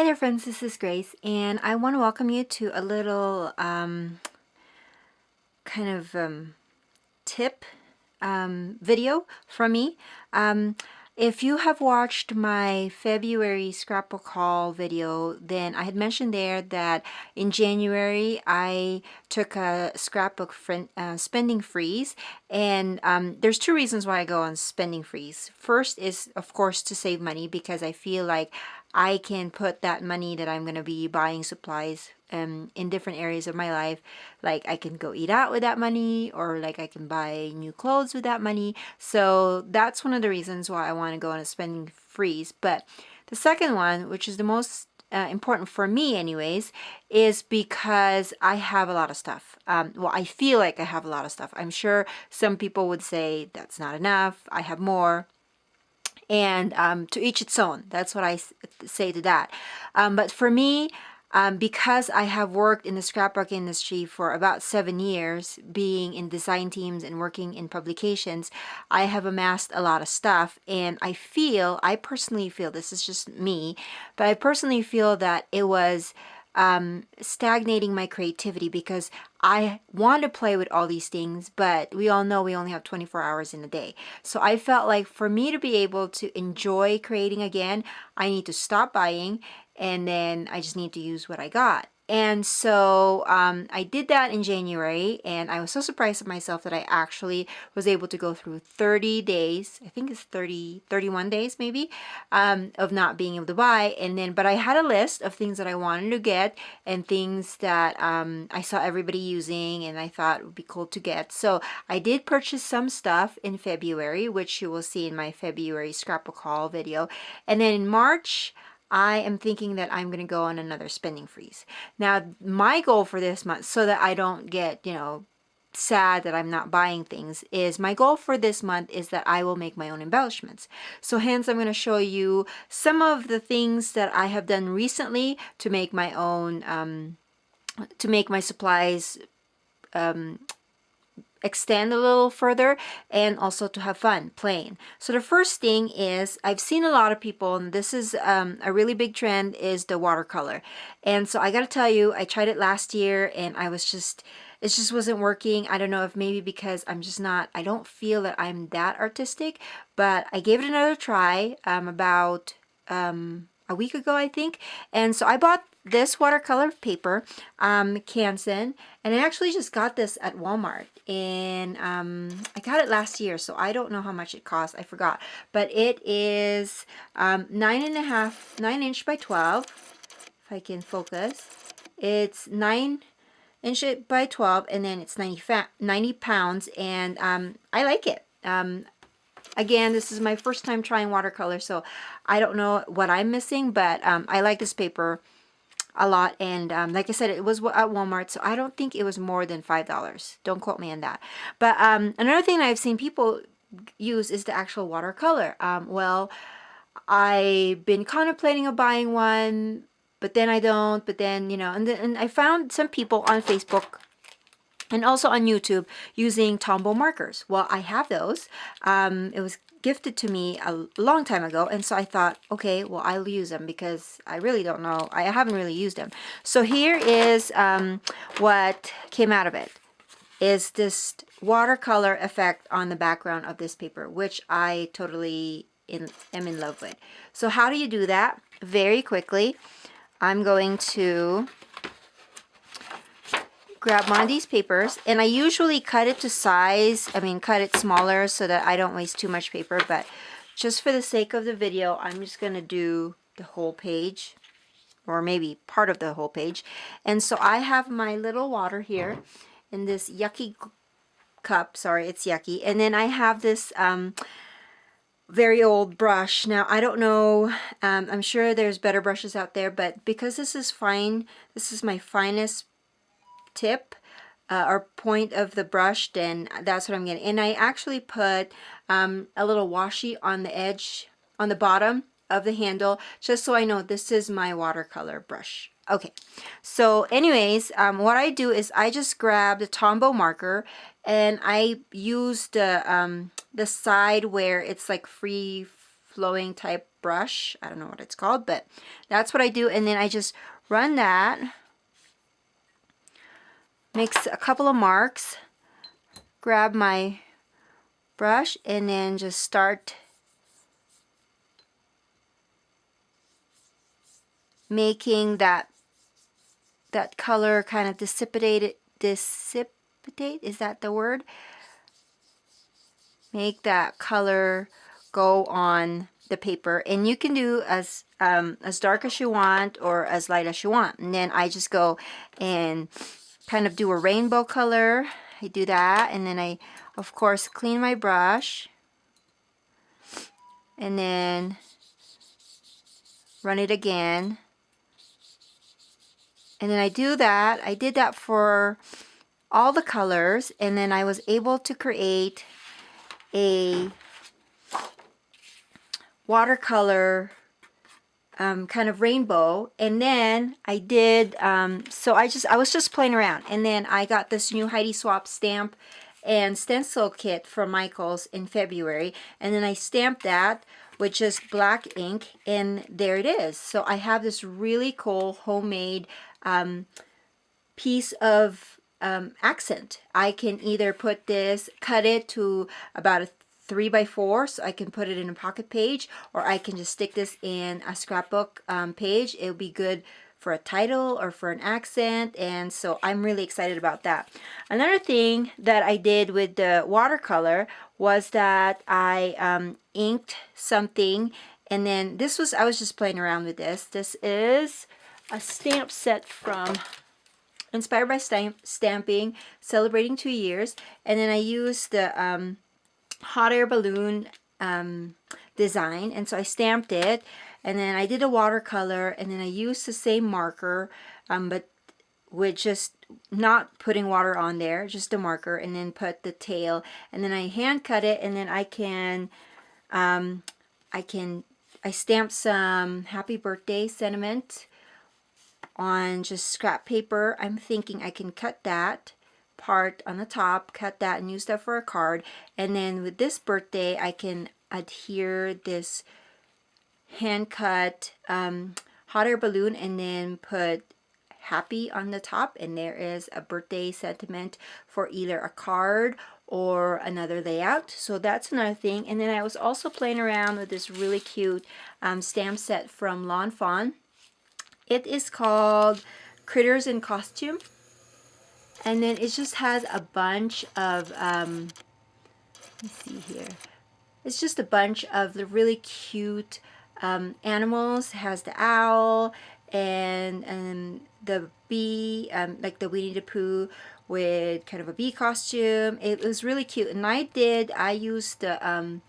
there friends, this is Grace and I want to welcome you to a little tip video from me. If you have watched my February scrapbook haul video, then I had mentioned there that in January I took a scrapbook spending freeze, and there's two reasons why I go on spending freeze. First is, of course, to save money, because I feel like I can put that money that I'm going to be buying supplies in different areas of my life. Like I can go eat out with that money, or like I can buy new clothes with that money. So that's one of the reasons why I want to go on a spending freeze. But the second one, which is the most important for me anyways, is because I have a lot of stuff. Well, I feel like I have a lot of stuff. I'm sure some people would say that's not enough, I have more. And to each its own. That's what I say to that. But for me, because I have worked in the scrapbook industry for about 7 years, being in design teams and working in publications, I have amassed a lot of stuff. And I personally feel, this is just me, but I personally feel that it was stagnating my creativity, because I want to play with all these things, but we all know we only have 24 hours in a day. So I felt like for me to be able to enjoy creating again, I need to stop buying, and then I just need to use what I got. And so I did that in January, and I was so surprised at myself that I actually was able to go through 30 days, I think it's 31 days maybe, of not being able to buy. And then, but I had a list of things that I wanted to get, and things that I saw everybody using and I thought would be cool to get. So I did purchase some stuff in February, which you will see in my February scrapbook haul video. And then in March, I am thinking that I'm going to go on another spending freeze. Now, my goal for this month, so that I don't get, sad that I'm not buying things, is my goal for this month is that I will make my own embellishments. So hence, I'm going to show you some of the things that I have done recently to make my own, to make my supplies extend a little further, and also to have fun playing. So the first thing is, I've seen a lot of people, and this is a really big trend, is the watercolor. And so I gotta tell you, I tried it last year and it just wasn't working. I don't know if maybe because I don't feel that I'm that artistic, but I gave it another try about a week ago, I think. And so I bought this watercolor paper, Canson, and I actually just got this at Walmart, and I got it last year, so I don't know how much it cost. I forgot, but it is 9 inch by 12. If I can focus, it's 9 inch by 12, and then it's 90 pounds, and I like it. Again, this is my first time trying watercolor, so I don't know what I'm missing, but I like this paper a lot. And like I said, it was at Walmart, so I don't think it was more than $5. Don't quote me on that. But another thing I've seen people use is the actual watercolor. Well, I've been contemplating of buying one, but then I don't. But then, and I found some people on Facebook and also on YouTube using Tombow markers. Well, I have those. It was gifted to me a long time ago, and so I thought, okay, well, I'll use them, because I really don't know. I haven't really used them. So here is what came out of it, is this watercolor effect on the background of this paper, which I totally am in love with. So how do you do that? Very quickly, I'm going to grab one of these papers, and I usually cut it to size. Cut it smaller so that I don't waste too much paper, but just for the sake of the video, I'm just going to do the whole page, or maybe part of the whole page. And so I have my little water here in this yucky cup. Sorry, it's yucky. And then I have this very old brush. Now, I don't know, I'm sure there's better brushes out there, but because this is fine, this is my finest tip or point of the brush, then that's what I'm getting. And I actually put a little washi on the edge, on the bottom of the handle, just so I know this is my watercolor brush. Okay, so anyways, what I do is I just grab the Tombow marker, and I use the side where it's like free flowing type brush. I don't know what it's called, but that's what I do. And then I just run that, makes a couple of marks, grab my brush, and then just start making that color kind of dissipate, is that the word? Make that color go on the paper, and you can do as dark as you want or as light as you want. And then I just go and kind of do a rainbow color. I do that, and then I of course clean my brush and then run it again. And then I do that. I did that for all the colors, and then I was able to create a watercolor kind of rainbow. And then I did so I was just playing around, and then I got this new Heidi Swapp stamp and stencil kit from Michaels in February, and then I stamped that with just black ink, and there it is. So I have this really cool homemade piece of accent. I can either put this, cut it to about a 3x4, so I can put it in a pocket page, or I can just stick this in a scrapbook page. It'll be good for a title or for an accent, and so I'm really excited about that. Another thing that I did with the watercolor was that I inked something, and then I was just playing around with this. This is a stamp set from Inspired by Stamping, celebrating 2 years, and then I used the hot air balloon design, and so I stamped it, and then I did a watercolor, and then I used the same marker, but with just not putting water on there, just a marker, and then put the tail, and then I hand cut it, and then I stamped some happy birthday sentiment on just scrap paper. I'm thinking I can cut that part on the top, cut that and use that for a card, and then with this birthday I can adhere this hand cut hot air balloon and then put happy on the top, and there is a birthday sentiment for either a card or another layout. So that's another thing. And then I was also playing around with this really cute stamp set from Lawn Fawn. It is called Critters in Costume, and then it just has a bunch of let me see here, it's just a bunch of the really cute animals. It has the owl and the bee, like the Winnie the Pooh with kind of a bee costume. It was really cute, and I used the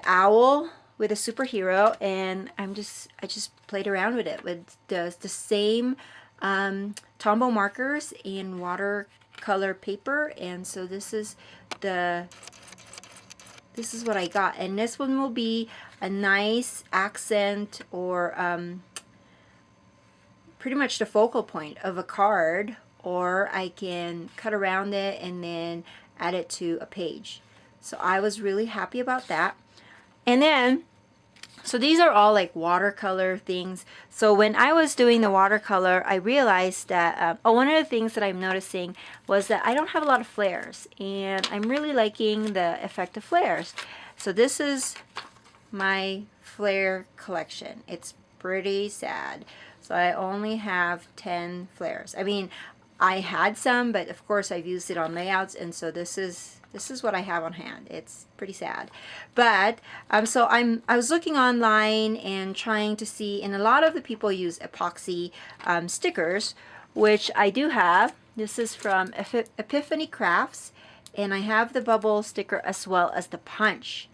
owl with a superhero, and I just played around with it with the same Tombow markers in watercolor paper, and so this is what I got, and this one will be a nice accent or pretty much the focal point of a card, or I can cut around it and then add it to a page. So I was really happy about that. And then, so these are all like watercolor things. So when I was doing the watercolor, I realized that one of the things that I'm noticing was that I don't have a lot of flares, and I'm really liking the effect of flares. So this is my flare collection. It's pretty sad. So I only have 10 flares. I mean, I had some, but of course I've used it on layouts, and so this is what I have on hand. It's pretty sad. But so I was looking online and trying to see, and a lot of the people use epoxy stickers, which I do have. This is from Epiphany Crafts, and I have the bubble sticker as well as the punch.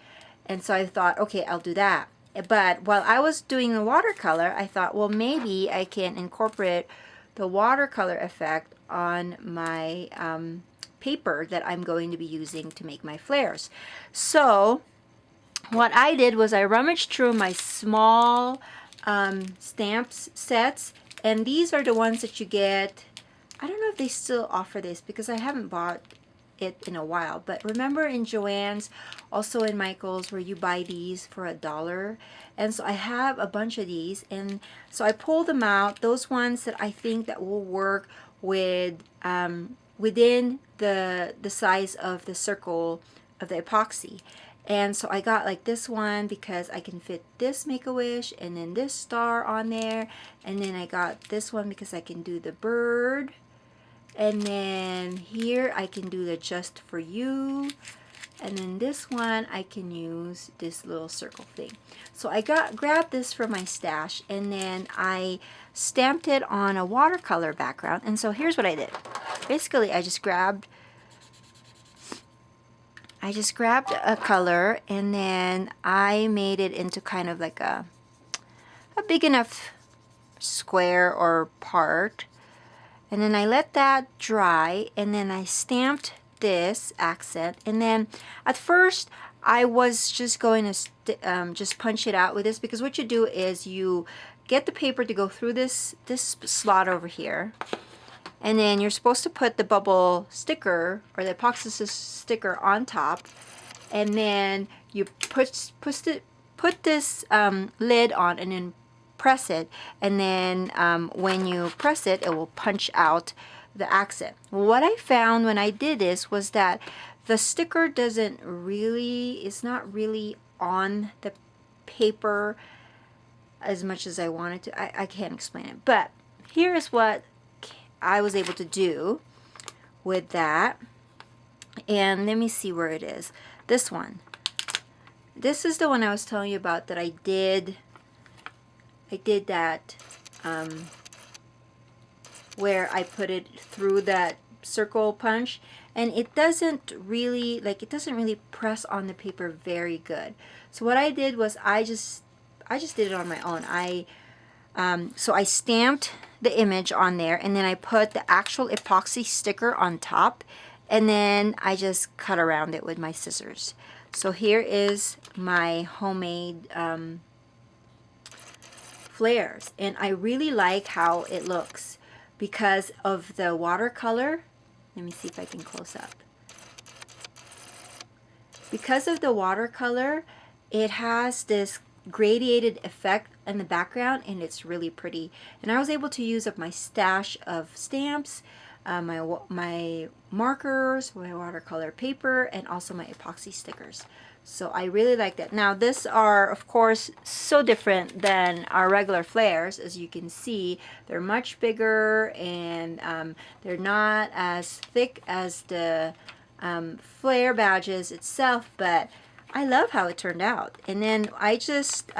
And so I thought, okay, I'll do that. But while I was doing the watercolor, I thought, well, maybe I can incorporate the watercolor effect on my paper that I'm going to be using to make my flares. So what I did was I rummaged through my small stamps sets, and these are the ones that you get. I don't know if they still offer this because I haven't bought it in a while. But remember in Joann's, also in Michael's, where you buy these for $1. And so I have a bunch of these, and so I pulled them out, those ones that I think that will work with within the size of the circle of the epoxy. And so I got like this one because I can fit this Make-A-Wish and then this star on there. And then I got this one because I can do the bird. And then here I can do the Just For You. And then this one I can use this little circle thing. So I grabbed this from my stash, and then I stamped it on a watercolor background. And so here's what I did. Basically I just grabbed a color, and then I made it into kind of like a big enough square or part, and then I let that dry, and then I stamped this accent. And then at first I was just going to just punch it out with this, because what you do is you get the paper to go through this slot over here, and then you're supposed to put the bubble sticker or the epoxy sticker on top, and then you put this lid on and then press it, and then when you press it, it will punch out the accent. What I found when I did this was that the sticker it's not really on the paper as much as I wanted to. I can't explain it, but here is what I was able to do with that. And let me see where it is. This one. This is the one I was telling you about that I did that where I put it through that circle punch, and it doesn't really press on the paper very good. So what I did was I just did it on my own. So I stamped the image on there, and then I put the actual epoxy sticker on top, and then I just cut around it with my scissors. So here is my homemade flares, and I really like how it looks because of the watercolor. Let me see if I can close up. Because of the watercolor, it has this gradiated effect in the background, and it's really pretty. And I was able to use up my stash of stamps, my markers, my watercolor paper, and also my epoxy stickers. So I really like that. Now these are of course so different than our regular flares. As you can see, they're much bigger, and they're not as thick as the flare badges itself, but I love how it turned out. And then I just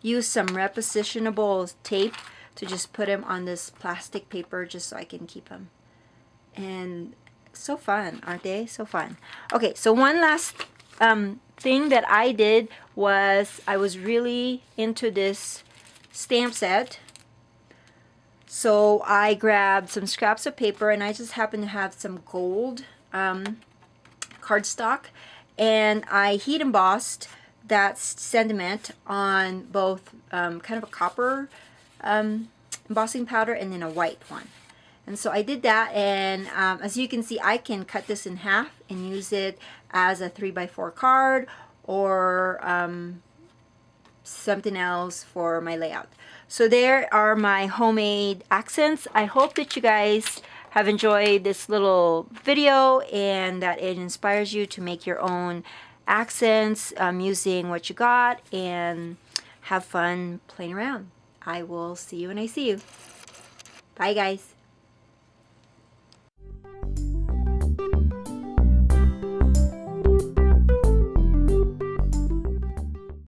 use some repositionable tape to just put them on this plastic paper just so I can keep them. And so fun, aren't they? So fun. Okay, so one last thing that I did was I was really into this stamp set. So I grabbed some scraps of paper, and I just happened to have some gold cardstock, and I heat embossed that sentiment on both kind of a copper embossing powder and then a white one. And so I did that, and as you can see, I can cut this in half and use it as a 3x4 card or something else for my layout. So there are my homemade accents. I hope that you guys have enjoyed this little video and that it inspires you to make your own accents using what you got, and have fun playing around. I will see you when I see you. Bye guys.